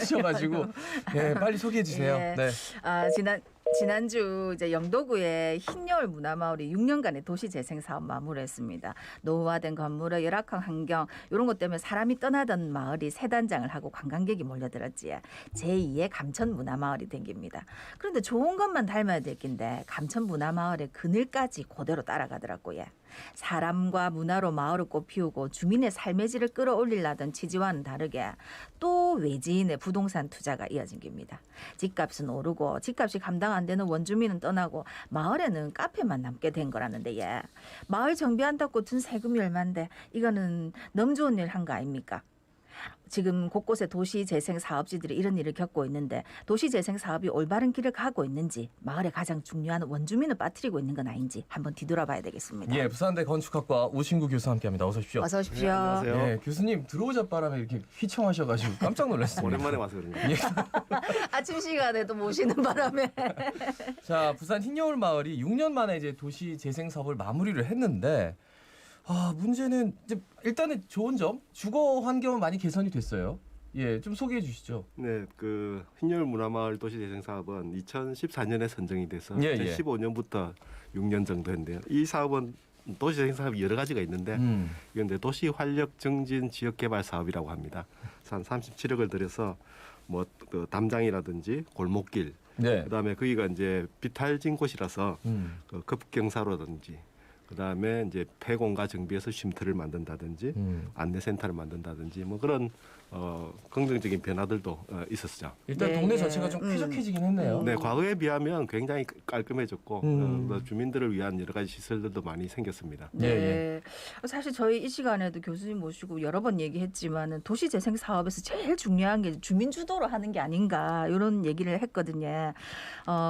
주셔가지고 예, 빨리 소개해 주세요. 예. 네. 지난주 이제 영도구의 흰여울 문화마을이 6년간의 도시재생 사업 마무리했습니다. 노후화된 건물의 열악한 환경 이런 것 때문에 사람이 떠나던 마을이 새 단장을 하고 관광객이 몰려들었지. 제2의 감천 문화마을이 댕깁니다. 그런데 좋은 것만 닮아야 될 낀데 감천 문화마을의 그늘까지 그대로 따라가더라고요. 사람과 문화로 마을을 꽃피우고 주민의 삶의 질을 끌어올리려던 취지와는 다르게 또 외지인의 부동산 투자가 이어진 겁니다. 집값은 오르고 집값이 감당 안 되는 원주민은 떠나고 마을에는 카페만 남게 된 거라는데 예. 마을 정비한다고 든 세금이 얼만데 이거는 너무 좋은 일 한 거 아닙니까? 지금 곳곳에 도시재생 사업지들이 이런 일을 겪고 있는데 도시재생 사업이 올바른 길을 가고 있는지 마을의 가장 중요한 원주민을 빠뜨리고 있는 건 아닌지 한번 뒤돌아봐야 되겠습니다. 예, 부산대 건축학과 우신구 교수와 함께합니다. 어서 오십시오. 어서 오십시오. 네, 안녕하세요. 예, 교수님 들어오자바람에 이렇게 휘청하셔가지고 깜짝 놀랐습니다. 오랜만에 와서 그런가요? 예. 아침 시간에도 모시는 바람에 자, 부산 흰여울 마을이 6년 만에 이제 도시 재생 사업을 마무리를 했는데 문제는 이제 일단은 좋은 점 주거 환경은 많이 개선이 됐어요. 예, 좀 소개해 주시죠. 네, 그 흰여울 문화마을 도시재생 사업은 2014년에 선정이 돼서 예, 예. 2015년부터 6년 정도 했는데요. 이 사업은 도시재생 사업이 여러 가지가 있는데 이건 이제 도시 활력 정진 지역 개발 사업이라고 합니다. 그래서 한 37억을 들여서 뭐 그 담장이라든지 골목길, 네. 그다음에 거기가 이제 비탈진 곳이라서 그 급경사로든지 그다음에 이제 폐공가 정비해서 쉼터를 만든다든지 안내센터를 만든다든지 뭐 그런 긍정적인 변화들도 있었죠. 일단 네, 동네 네. 전체가 좀 쾌적해지긴 했네요. 네, 과거에 비하면 굉장히 깔끔해졌고 음. 주민들을 위한 여러 가지 시설들도 많이 생겼습니다. 예, 네. 사실 저희 이 시간에도 교수님 모시고 여러 번 얘기했지만은 도시재생 사업에서 제일 중요한 게 주민 주도로 하는 게 아닌가 이런 얘기를 했거든요.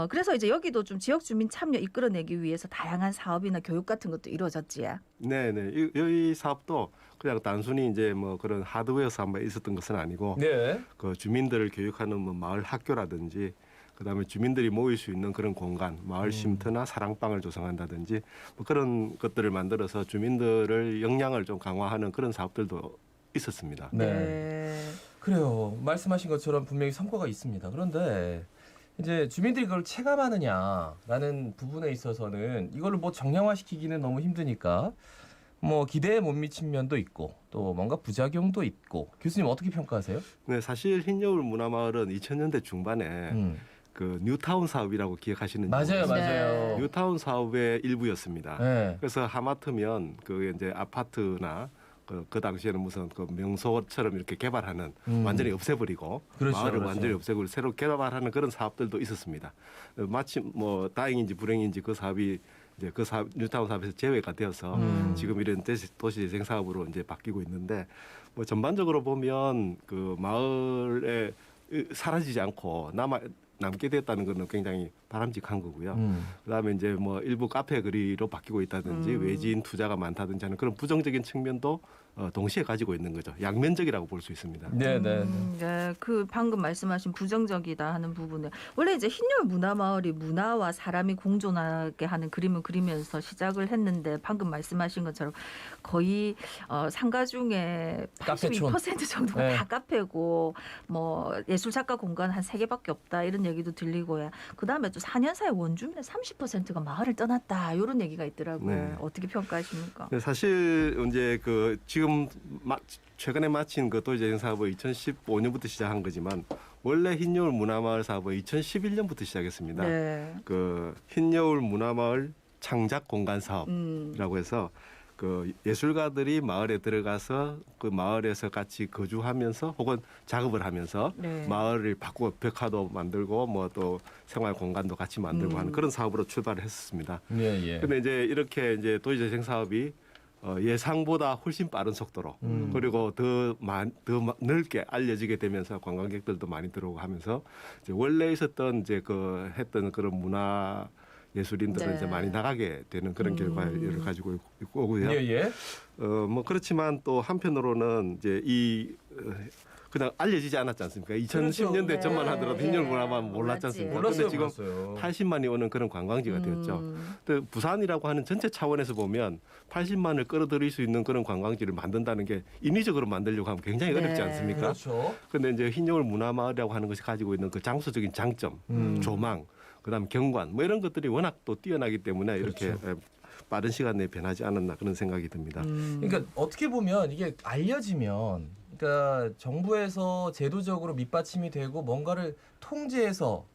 그래서 이제 여기도 좀 지역 주민 참여 이끌어내기 위해서 다양한 사업이나 교육 같은 것도 이루어졌지. 네, 네. 이 사업도 그냥 단순히 이제 뭐 그런 하드웨어 사업만 있었던 것은 아니고 네. 그 주민들을 교육하는 뭐 마을 학교라든지 그다음에 주민들이 모일 수 있는 그런 공간, 마을 쉼터나 사랑방을 조성한다든지 뭐 그런 것들을 만들어서 주민들을 역량을 좀 강화하는 그런 사업들도 있었습니다. 네. 그래요. 말씀하신 것처럼 분명히 성과가 있습니다. 그런데 이제 주민들이 그걸 체감하느냐라는 부분에 있어서는 이걸로 뭐 정량화시키기는 너무 힘드니까 뭐 기대에 못 미친 면도 있고 또 뭔가 부작용도 있고 교수님 어떻게 평가하세요? 네, 사실 흰여울 문화마을은 2000년대 중반에 그 뉴타운 사업이라고 기억하시는지 맞아요, 모르겠어요. 맞아요. 뉴타운 사업의 일부였습니다. 네. 그래서 하마터면 그 이제 아파트나 그 당시에는 무슨 그 명소처럼 이렇게 개발하는 완전히 없애버리고 그렇죠, 마을을 그렇죠. 완전히 없애고 새로 개발하는 그런 사업들도 있었습니다. 마침 뭐 다행인지 불행인지 그 사업이 이제 그 사업 뉴타운 사업에서 제외가 되어서 지금 이런 도시재생 사업으로 이제 바뀌고 있는데 뭐 전반적으로 보면 그 마을에 사라지지 않고 남게 됐다는 것은 굉장히 바람직한 거고요. 그다음에 이제 뭐 일부 카페 거리로 바뀌고 있다든지 외지인 투자가 많다든지 하는 그런 부정적인 측면도 동시에 가지고 있는 거죠. 양면적이라고 볼 수 있습니다. 네, 네. 네, 그 방금 말씀하신 부정적이다 하는 부분은 원래 이제 흰여울 문화마을이 문화와 사람이 공존하게 하는 그림을 그리면서 시작을 했는데 방금 말씀하신 것처럼 거의 상가 중에 카페촌. 82% 정도가 네. 다 카페고 뭐 예술 작가 공간 한 3개밖에 없다 이런 얘기도 들리고요. 그다음에 또 4년 사이 원주민의 30%가 마을을 떠났다 이런 얘기가 있더라고요. 네. 어떻게 평가하십니까? 사실 이제 그 지금 최근에 마친 그 도시재생 사업은 2015년부터 시작한 거지만 원래 흰여울 문화마을 사업은 2011년부터 시작했습니다. 네. 그 흰여울 문화마을 창작 공간 사업이라고 해서 그 예술가들이 마을에 들어가서 그 마을에서 같이 거주하면서 혹은 작업을 하면서 네. 마을을 바꾸고 벽화도 만들고 뭐 또 생활 공간도 같이 만들고 하는 그런 사업으로 출발을 했었습니다. 예, 예. 근데 이제 이렇게 이제 도시재생 사업이 예상보다 훨씬 빠른 속도로 그리고 더 넓게 알려지게 되면서 관광객들도 많이 들어오고 하면서 이제 원래 있었던 이제 그 했던 그런 문화 예술인들은 네. 이제 많이 나가게 되는 그런 결과를 가지고 오고요. 예, 예. 뭐 그렇지만 또 한편으로는 이제 이 그냥 알려지지 않았지 않습니까? 그렇죠. 2010년대 전만 네. 하더라도 예. 흰열 문화마을 몰랐지 몰랐지. 않습니까? 몰랐어요, 근데 지금 몰랐어요. 80만이 오는 그런 관광지가 되었죠. 음. 또 부산이라고 하는 전체 차원에서 보면 80만을 끌어들일 수 있는 그런 관광지를 만든다는 게 인위적으로 만들려고 하면 굉장히 네. 어렵지 않습니까? 그렇죠. 근데 이제 흰여울 문화마을이라고 하는 것이 가지고 있는 그 장소적인 장점, 조망, 그다음 경관 뭐 이런 것들이 워낙 또 뛰어나기 때문에 이렇게 그렇죠. 빠른 시간 내에 변하지 않았나 그런 생각이 듭니다. 그러니까 어떻게 보면 이게 알려지면 그러니까 정부에서 제도적으로 밑받침이 되고 뭔가를 통제해서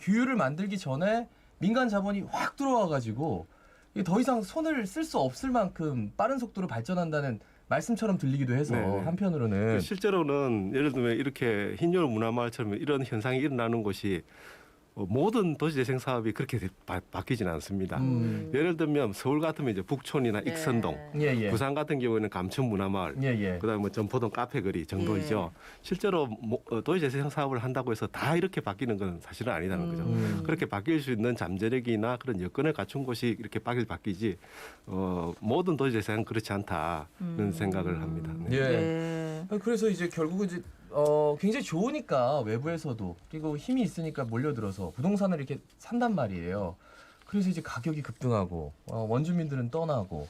규율을 만들기 전에 민간 자본이 확 들어와 가지고 더 이상 손을 쓸 수 없을 만큼 빠른 속도로 발전한다는 말씀처럼 들리기도 해서 네네. 한편으로는 실제로는 예를 들면 이렇게 흰여울 문화마을처럼 이런 현상이 일어나는 곳이 모든 도시재생 사업이 그렇게 바뀌지는 않습니다. 예를 들면 서울 같으면 이제 북촌이나 네. 익선동, 예예 부산 같은 경우에는 감천문화마을, 예예 그다음에 뭐 점포동 카페거리 정도이죠. 실제로 도시재생 사업을 한다고 해서 다 이렇게 바뀌는 건 사실은 아니라는 거죠. 그렇게 바뀔 수 있는 잠재력이나 그런 여건을 갖춘 곳이 이렇게 바뀌지 모든 도시재생은 그렇지 않다는 생각을 합니다. 네. 예. 네. 그래서 이제 결국은 이제 굉장히 좋으니까 외부에서도 그리고 힘이 있으니까 몰려들어서 부동산을 이렇게 산단 말이에요. 그래서 이제 가격이 급등하고 원주민들은 떠나고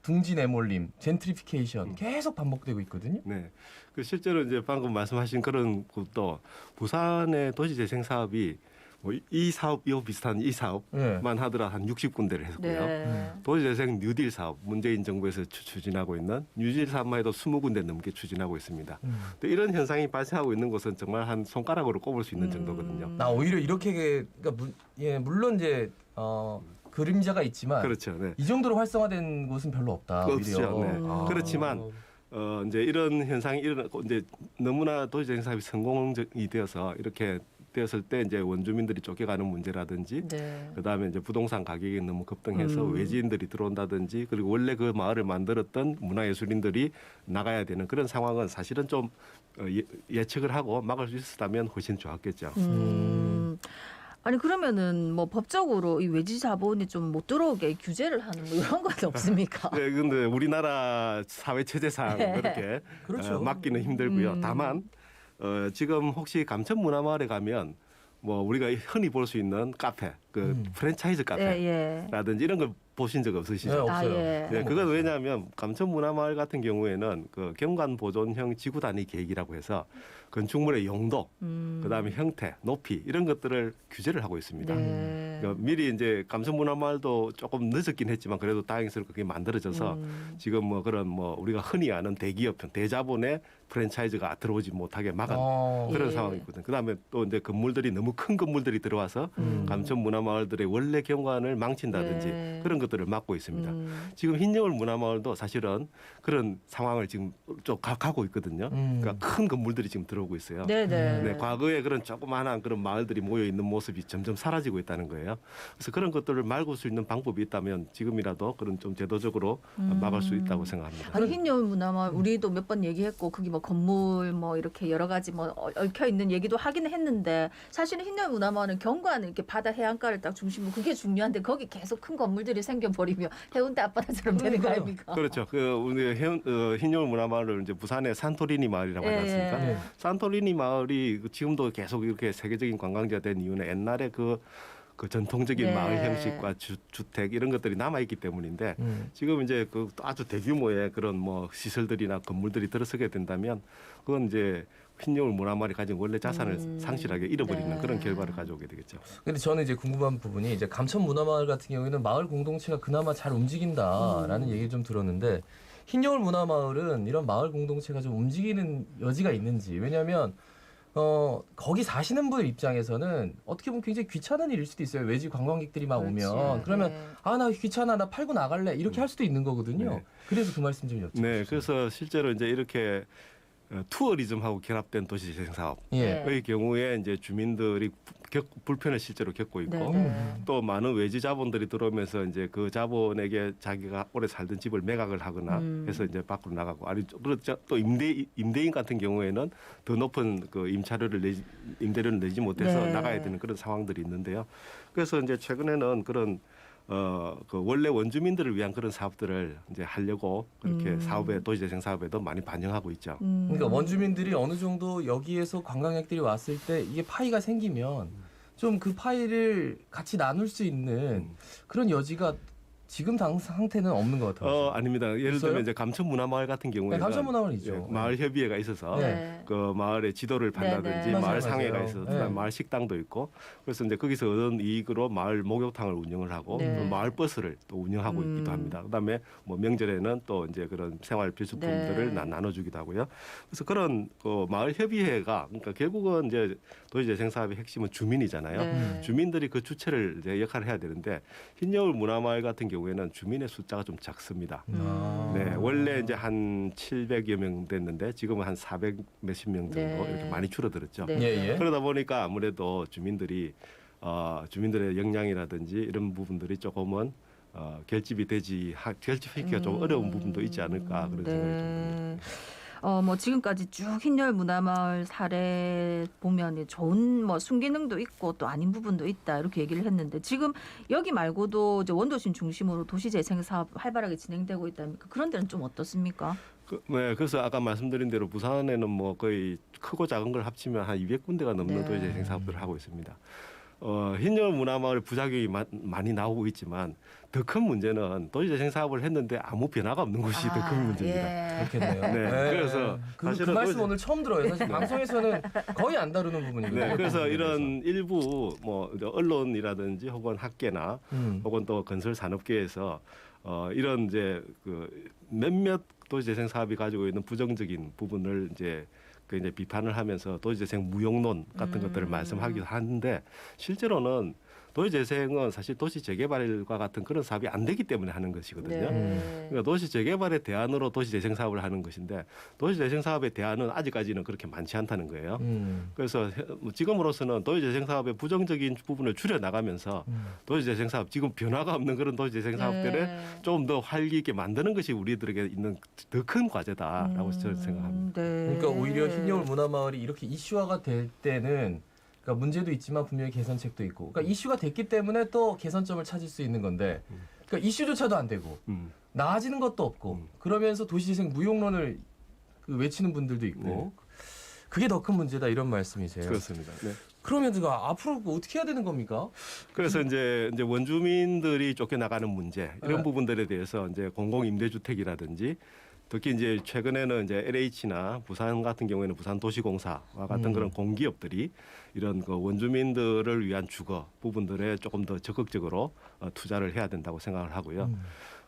둥지 내몰림, 젠트리피케이션 계속 반복되고 있거든요. 네. 그 실제로 이제 방금 말씀하신 그런 것도 부산의 도시재생 사업이 뭐 이 사업, 이 비슷한 이 사업만 예. 하더라 한 60군데를 했고요. 네. 도시재생 뉴딜 사업, 문재인 정부에서 추진하고 있는 뉴딜 사업만 해도 20군데 넘게 추진하고 있습니다. 또 이런 현상이 발생하고 있는 곳은 정말 한 손가락으로 꼽을 수 있는 정도거든요. 나 오히려 이렇게 그러니까 물론 이제 그림자가 있지만 그렇죠. 네. 이 정도로 활성화된 곳은 별로 없다. 없죠. 오히려. 네. 그렇지만 이제 이런 현상이 일어나고 이제 너무나 도시재생 사업이 성공이 되어서 이렇게 되었을 때 이제 원주민들이 쫓겨가는 문제라든지 네. 그다음에 이제 부동산 가격이 너무 급등해서 외지인들이 들어온다든지 그리고 원래 그 마을을 만들었던 문화예술인들이 나가야 되는 그런 상황은 사실은 좀 예측을 하고 막을 수 있었다면 훨씬 좋았겠죠. 아니 그러면은 뭐 법적으로 이 외지 자본이 좀 못 들어오게 규제를 하는 뭐 이런 건 없습니까? 네, 근데 우리나라 사회 체제상 네. 그렇게 그렇죠. 막기는 힘들고요. 다만 지금 혹시 감천문화마을에 가면 뭐 우리가 흔히 볼 수 있는 카페, 그 프랜차이즈 카페라든지 이런 걸 보신 적 네, 없으시죠? 없어요. 예. 네, 그건 왜냐하면 감천문화마을 같은 경우에는 그 경관 보존형 지구 단위 계획이라고 해서 건축물의 용도, 그다음에 형태, 높이 이런 것들을 규제를 하고 있습니다. 네. 그러니까 미리 이제 감천문화마을도 조금 늦었긴 했지만 그래도 다행스럽게 그게 만들어져서 지금 뭐 그런 뭐 우리가 흔히 아는 대기업, 대자본의 프랜차이즈가 들어오지 못하게 막은 그런 예. 상황이거든요. 그다음에 또 이제 건물들이 너무 큰 건물들이 들어와서 감천문화마을들의 원래 경관을 망친다든지 네. 그런 것들을 막고 있습니다. 지금 흰여울 문화마을도 사실은 그런 상황을 지금 좀 가고 있거든요. 그러니까 큰 건물들이 지금 들어오고 있어요. 네네. 네, 과거에 그런 조그마한 그런 마을들이 모여 있는 모습이 점점 사라지고 있다는 거예요. 그래서 그런 것들을 막을 수 있는 방법이 있다면 지금이라도 그런 좀 제도적으로 막을 수 있다고 생각합니다. 아니 흰여울 문화마을 우리도 몇 번 얘기했고 거기 뭐 건물 뭐 이렇게 여러 가지 뭐 얽혀 있는 얘기도 하긴 했는데 사실은 흰여울 문화마을은 경관을 이렇게 바다 해안가를 딱 중심으로 그게 중요한데 거기 계속 큰 건물들이 생겨버리면 해운대 앞바다처럼 되는 거 아닙니까? 그렇죠. 그 우리 흰여울 문화마을을 이제 부산의 산토리니 마을이라고 하지 않습니까? 예. 산토리니 마을이 지금도 계속 이렇게 세계적인 관광지가 된 이유는 옛날에 그 전통적인 네. 마을 형식과 주택 이런 것들이 남아 있기 때문인데 지금 이제 그 아주 대규모의 그런 뭐 시설들이나 건물들이 들어서게 된다면 그건 이제 흰여울 문화마을이 가진 원래 자산을 상실하게 잃어버리는 네. 그런 결과를 가져오게 되겠죠. 근데 저는 이제 궁금한 부분이 이제 감천문화마을 같은 경우에는 마을 공동체가 그나마 잘 움직인다라는 얘기를 좀 들었는데 흰여울 문화마을은 이런 마을 공동체가 좀 움직이는 여지가 있는지 왜냐하면 거기 사시는 분들 입장에서는 어떻게 보면 굉장히 귀찮은 일일 수도 있어요. 외지 관광객들이 막 그렇지. 오면 그러면 네. 아 나 귀찮아 나 팔고 나갈래 이렇게 할 수도 있는 거거든요. 네. 그래서 그 말씀 좀 여쭤보세요. 네, 그래서 실제로 이제 이렇게 투어리즘하고 결합된 도시재생 사업의 예. 경우에 이제 주민들이 불편을 실제로 겪고 있고 네. 또 많은 외지 자본들이 들어오면서 이제 그 자본에게 자기가 오래 살던 집을 매각을 하거나 해서 이제 밖으로 나가고 아니 그렇죠 또 임대인 같은 경우에는 더 높은 그 임대료를 내지 못해서 네. 나가야 되는 그런 상황들이 있는데요. 그래서 이제 최근에는 그런 그 원래 원주민들을 위한 그런 사업들을 이제 하려고 그렇게 사업에 도시재생 사업에도 많이 반영하고 있죠. 그러니까 원주민들이 어느 정도 여기에서 관광객들이 왔을 때 이게 파이가 생기면 좀 그 파이를 같이 나눌 수 있는 그런 여지가 지금 상태는 없는 것 같아요. 아닙니다. 예를 있어요? 들면 이제 감천문화마을 같은 경우에는 감천문화마을이죠. 예, 마을 협의회가 있어서 네. 그 마을의 지도를 판다든지 네. 마을 맞아요, 상회가 맞아요. 있어서 네. 마을 식당도 있고 그래서 이제 거기서 얻은 이익으로 마을 목욕탕을 운영을 하고 네. 또 마을 버스를 또 운영하고 있기도 합니다. 그다음에 뭐 명절에는 또 이제 그런 생활 필수품들을 네. 나눠주기도 하고요. 그래서 그런 그 마을 협의회가 그러니까 결국은 이제 도시재생 사업의 핵심은 주민이잖아요. 네. 주민들이 그 주체를 이제 역할을 해야 되는데 흰여울 문화마을 같은 경우에는 주민의 숫자가 좀 작습니다. 아. 네, 원래 이제 한 700여 명 됐는데 지금은 한 400 몇십 명 정도 네. 이렇게 많이 줄어들었죠. 네. 예, 예. 그러다 보니까 아무래도 주민들이 주민들의 역량이라든지 이런 부분들이 조금은 결집시키기가 좀 어려운 부분도 있지 않을까 그런 생각이 좀 듭니다. 뭐 지금까지 쭉 흰여울 문화마을 사례 보면 좋은 뭐 순기능도 있고 또 아닌 부분도 있다 이렇게 얘기를 했는데 지금 여기 말고도 이제 원도심 중심으로 도시재생 사업 활발하게 진행되고 있다니까 그런 데는 좀 어떻습니까? 네, 그래서 아까 말씀드린 대로 부산에는 뭐 거의 크고 작은 걸 합치면 한 200군데가 넘는 네. 도시재생 사업들을 하고 있습니다. 흰여울 문화마을 부작용이 많이 나오고 있지만 더 큰 문제는 도시재생 사업을 했는데 아무 변화가 없는 것이 더 큰 문제입니다. 예. 그렇겠네요. 네, 그래서 그 사실은 말씀 오늘 처음 들어요. 사실 방송에서는 거의 안 다루는 부분이거든요. 네, 그래서 이런 일부 뭐 이제 언론이라든지 혹은 학계나 혹은 또 건설 산업계에서 이런 이제 그 몇몇 도시재생 사업이 가지고 있는 부정적인 부분을 이제 비판을 하면서 도시재생 무용론 같은 것들을 말씀하기도 하는데 실제로는 도시재생은 사실 도시 재개발과 같은 그런 사업이 안 되기 때문에 하는 것이거든요. 네. 그러니까 도시 재개발의 대안으로 도시재생 사업을 하는 것인데 도시재생 사업의 대안은 아직까지는 그렇게 많지 않다는 거예요. 그래서 지금으로서는 도시재생 사업의 부정적인 부분을 줄여 나가면서 도시재생 사업 지금 변화가 없는 그런 도시재생 사업들을 좀 더 활기 있게 만드는 것이 우리들에게 있는 더 큰 과제다라고 저는 생각합니다. 네. 그러니까 오히려 흰여울 문화마을이 이렇게 이슈화가 될 때는 그러니까 문제도 있지만 분명히 개선책도 있고 그러니까 이슈가 됐기 때문에 또 개선점을 찾을 수 있는 건데 그러니까 이슈조차도 안 되고 나아지는 것도 없고 그러면서 도시재생 무용론을 외치는 분들도 있고 그게 더 큰 문제다 이런 말씀이세요. 그렇습니다. 네. 그러면 앞으로 어떻게 해야 되는 겁니까? 그래서 이제 원주민들이 쫓겨나가는 문제 이런 네. 부분들에 대해서 이제 공공임대주택이라든지 특히 이제 최근에는 이제 LH나 부산 같은 경우에는 부산도시공사와 같은 그런 공기업들이 이런 그 원주민들을 위한 주거 부분들에 조금 더 적극적으로 투자를 해야 된다고 생각을 하고요.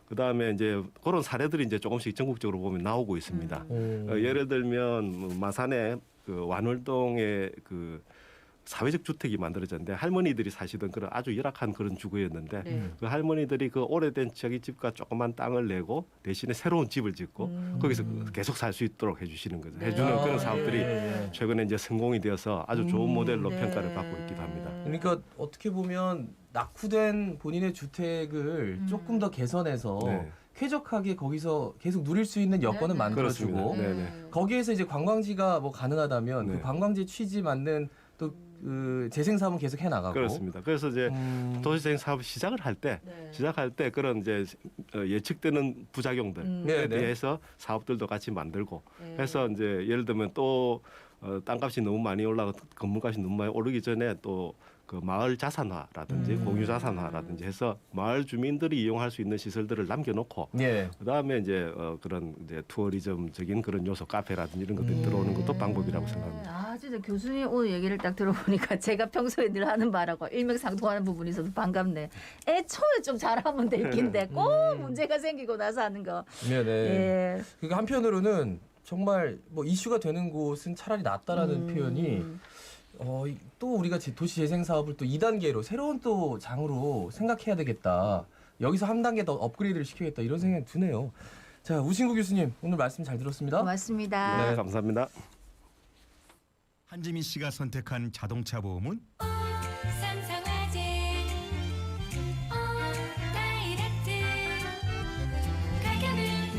그다음에 이제 그런 사례들이 이제 조금씩 전국적으로 보면 나오고 있습니다. 예를 들면 마산의 그 완월동의 그 사회적 주택이 만들어졌는데 할머니들이 사시던 그런 아주 열악한 그런 주거였는데 네. 그 할머니들이 그 오래된 저기 집과 조그만 땅을 내고 대신에 새로운 집을 짓고 거기서 계속 살 수 있도록 해주시는 거죠. 네. 해주는 아, 그런 사업들이 예. 최근에 이제 성공이 되어서 아주 좋은 모델로 네. 평가를 받고 있기도 합니다. 그러니까 어떻게 보면 낙후된 본인의 주택을 조금 더 개선해서 네. 쾌적하게 거기서 계속 누릴 수 있는 여건을 네, 네. 만들어주고 그렇습니다. 네. 거기에서 이제 관광지가 뭐 가능하다면 네. 그 관광지 취지 맞는 또 그 재생 사업은 계속 해 나가고 그렇습니다. 그래서 이제 도시재생 사업 시작을 할 때 그런 이제 예측되는 부작용들에 네, 네. 대해서 사업들도 같이 만들고 네. 해서 이제 예를 들면 또 땅값이 너무 많이 올라가 건물값이 너무 많이 오르기 전에 또 그 마을 자산화라든지 공유 자산화라든지 해서 마을 주민들이 이용할 수 있는 시설들을 남겨놓고 예. 그다음에 이제 그런 이제 투어리즘적인 그런 요소 카페라든지 이런 것들이 들어오는 것도 방법이라고 생각합니다. 아, 진짜 교수님 오늘 얘기를 딱 들어보니까 제가 평소에 늘 하는 말하고 일맥상통하는 부분이 있어서 반갑네. 애초에 좀 잘하면 될 낀데 꼭 문제가 생기고 나서 하는 거. 네, 네. 예. 그러니까 한편으로는 정말 뭐 이슈가 되는 곳은 차라리 낫다라는 표현이 또 우리가 도시 재생 사업을 또 2단계로 새로운 또 장으로 생각해야 되겠다. 여기서 한 단계 더 업그레이드를 시켜야겠다 이런 생각이 드네요. 자, 우신구 교수님 오늘 말씀 잘 들었습니다. 고맙습니다. 네, 감사합니다. 한지민 씨가 선택한 자동차 보험은